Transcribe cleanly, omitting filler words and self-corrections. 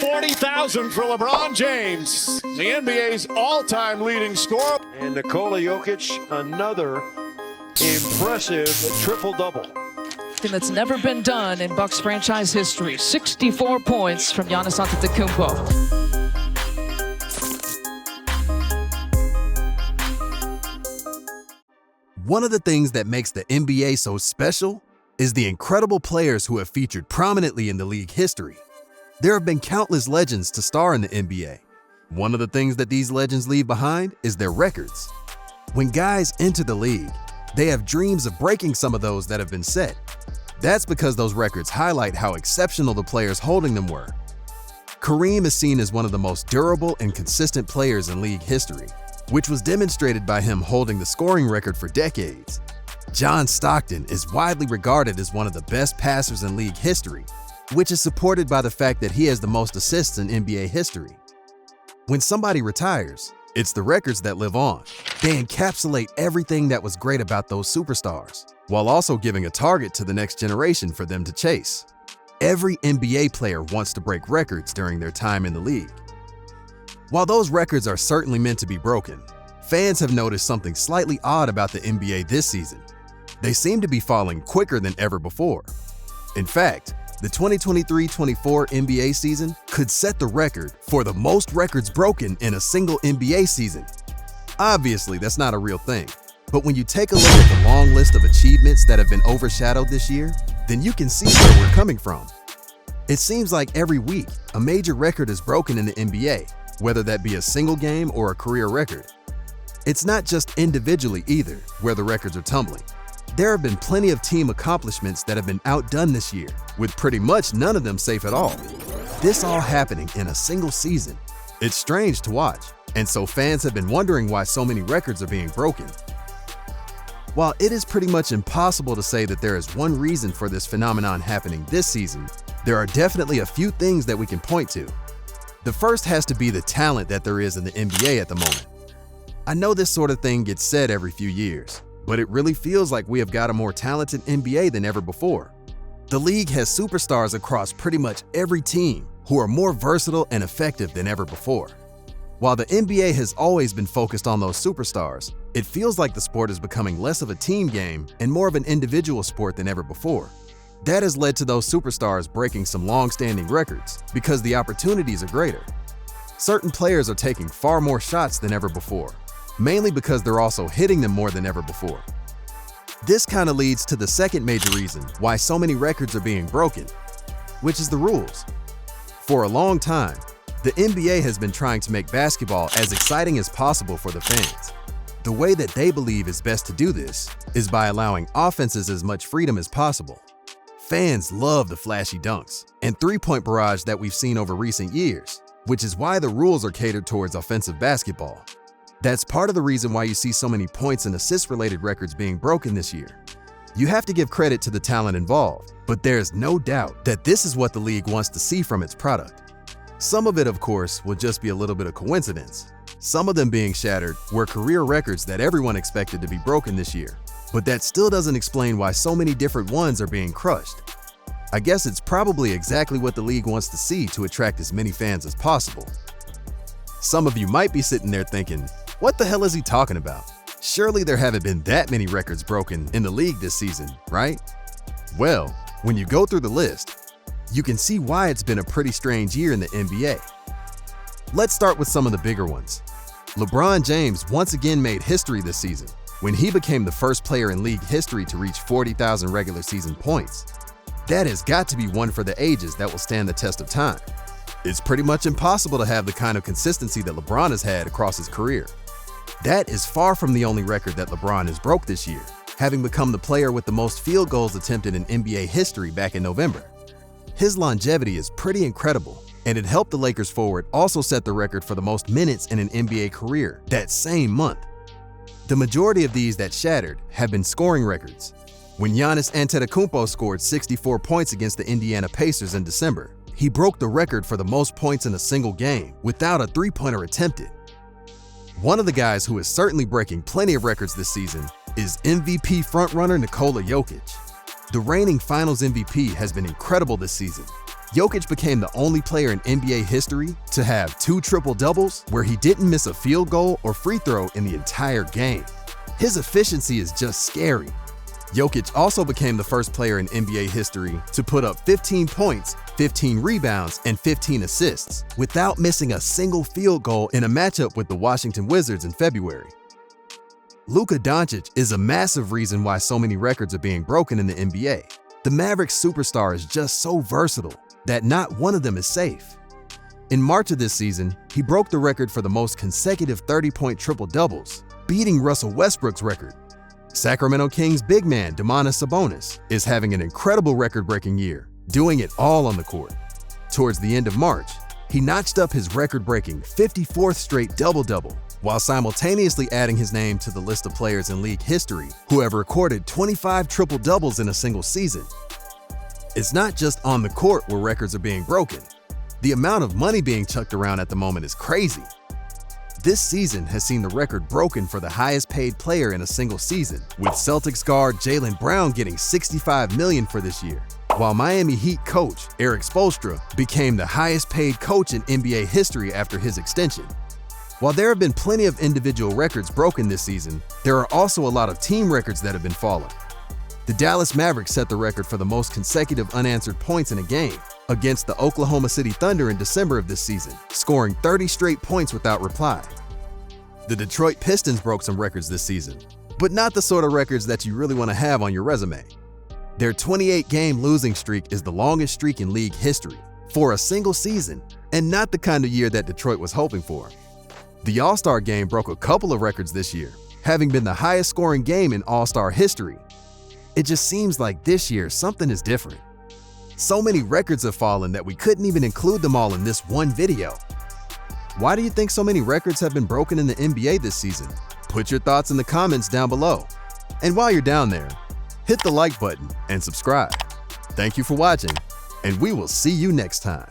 40,000 for LeBron James, the NBA's all-time leading scorer. And Nikola Jokic, another impressive triple-double. That's never been done in Bucks franchise history. 64 points from Giannis Antetokounmpo. One of the things that makes the NBA so special is the incredible players who have featured prominently in the league history. There have been countless legends to star in the NBA. One of the things that these legends leave behind is their records. When guys enter the league, they have dreams of breaking some of those that have been set. That's because those records highlight how exceptional the players holding them were. Kareem is seen as one of the most durable and consistent players in league history, which was demonstrated by him holding the scoring record for decades. John Stockton is widely regarded as one of the best passers in league history, which is supported by the fact that he has the most assists in NBA history. When somebody retires, it's the records that live on. They encapsulate everything that was great about those superstars, while also giving a target to the next generation for them to chase. Every NBA player wants to break records during their time in the league. While those records are certainly meant to be broken, fans have noticed something slightly odd about the NBA this season. They seem to be falling quicker than ever before. In fact, the 2023-24 NBA season could set the record for the most records broken in a single NBA season. Obviously, that's not a real thing, but when you take a look at the long list of achievements that have been overshadowed this year, then you can see where we're coming from. It seems like every week, a major record is broken in the NBA, whether that be a single game or a career record. It's not just individually either, where the records are tumbling. There have been plenty of team accomplishments that have been outdone this year, with pretty much none of them safe at all. This all happening in a single season. It's strange to watch, and so fans have been wondering why so many records are being broken. While it is pretty much impossible to say that there is one reason for this phenomenon happening this season, there are definitely a few things that we can point to. The first has to be the talent that there is in the NBA at the moment. I know this sort of thing gets said every few years, but it really feels like we have got a more talented NBA than ever before. The league has superstars across pretty much every team who are more versatile and effective than ever before. While the NBA has always been focused on those superstars, it feels like the sport is becoming less of a team game and more of an individual sport than ever before. That has led to those superstars breaking some long-standing records because the opportunities are greater. Certain players are taking far more shots than ever before, mainly because they're also hitting them more than ever before. This kind of leads to the second major reason why so many records are being broken, which is the rules. For a long time, the NBA has been trying to make basketball as exciting as possible for the fans. The way that they believe is best to do this is by allowing offenses as much freedom as possible. Fans love the flashy dunks and three-point barrage that we've seen over recent years, which is why the rules are catered towards offensive basketball. That's part of the reason why you see so many points and assist-related records being broken this year. You have to give credit to the talent involved, but there's no doubt that this is what the league wants to see from its product. Some of it, of course, will just be a little bit of coincidence. Some of them being shattered were career records that everyone expected to be broken this year, but that still doesn't explain why so many different ones are being crushed. I guess it's probably exactly what the league wants to see to attract as many fans as possible. Some of you might be sitting there thinking, what the hell is he talking about? Surely there haven't been that many records broken in the league this season, right? Well, when you go through the list, you can see why it's been a pretty strange year in the NBA. Let's start with some of the bigger ones. LeBron James once again made history this season when he became the first player in league history to reach 40,000 regular season points. That has got to be one for the ages that will stand the test of time. It's pretty much impossible to have the kind of consistency that LeBron has had across his career. That is far from the only record that LeBron has broke this year, having become the player with the most field goals attempted in NBA history back in November. His longevity is pretty incredible, and it helped the Lakers forward also set the record for the most minutes in an NBA career that same month. The majority of these that shattered have been scoring records. When Giannis Antetokounmpo scored 64 points against the Indiana Pacers in December, he broke the record for the most points in a single game without a three-pointer attempted. One of the guys who is certainly breaking plenty of records this season is MVP frontrunner Nikola Jokic. The reigning Finals MVP has been incredible this season. Jokic became the only player in NBA history to have 2 triple-doubles where he didn't miss a field goal or free throw in the entire game. His efficiency is just scary. Jokic also became the first player in NBA history to put up 15 points, 15 rebounds, and 15 assists without missing a single field goal in a matchup with the Washington Wizards in February. Luka Doncic is a massive reason why so many records are being broken in the NBA. The Mavericks superstar is just so versatile that not one of them is safe. In March of this season, he broke the record for the most consecutive 30-point triple-doubles, beating Russell Westbrook's record. Sacramento Kings big man Domantas Sabonis is having an incredible record-breaking year, doing it all on the court. Towards the end of March, he notched up his record-breaking 54th straight double-double, while simultaneously adding his name to the list of players in league history who have recorded 25 triple-doubles in a single season. It's not just on the court where records are being broken. The amount of money being chucked around at the moment is crazy. This season has seen the record broken for the highest paid player in a single season, with Celtics guard Jaylen Brown getting $65 million for this year, while Miami Heat coach Eric Spoelstra became the highest paid coach in NBA history after his extension. While there have been plenty of individual records broken this season, there are also a lot of team records that have been fallen. The Dallas Mavericks set the record for the most consecutive unanswered points in a game against the Oklahoma City Thunder in December of this season, scoring 30 straight points without reply. The Detroit Pistons broke some records this season, but not the sort of records that you really want to have on your resume. Their 28-game losing streak is the longest streak in league history for a single season, and not the kind of year that Detroit was hoping for. The All-Star Game broke a couple of records this year, having been the highest scoring game in All-Star history. It just seems like this year something is different. So many records have fallen that we couldn't even include them all in this one video. Why do you think so many records have been broken in the NBA this season? Put your thoughts in the comments down below. And while you're down there, hit the like button and subscribe. Thank you for watching, and we will see you next time.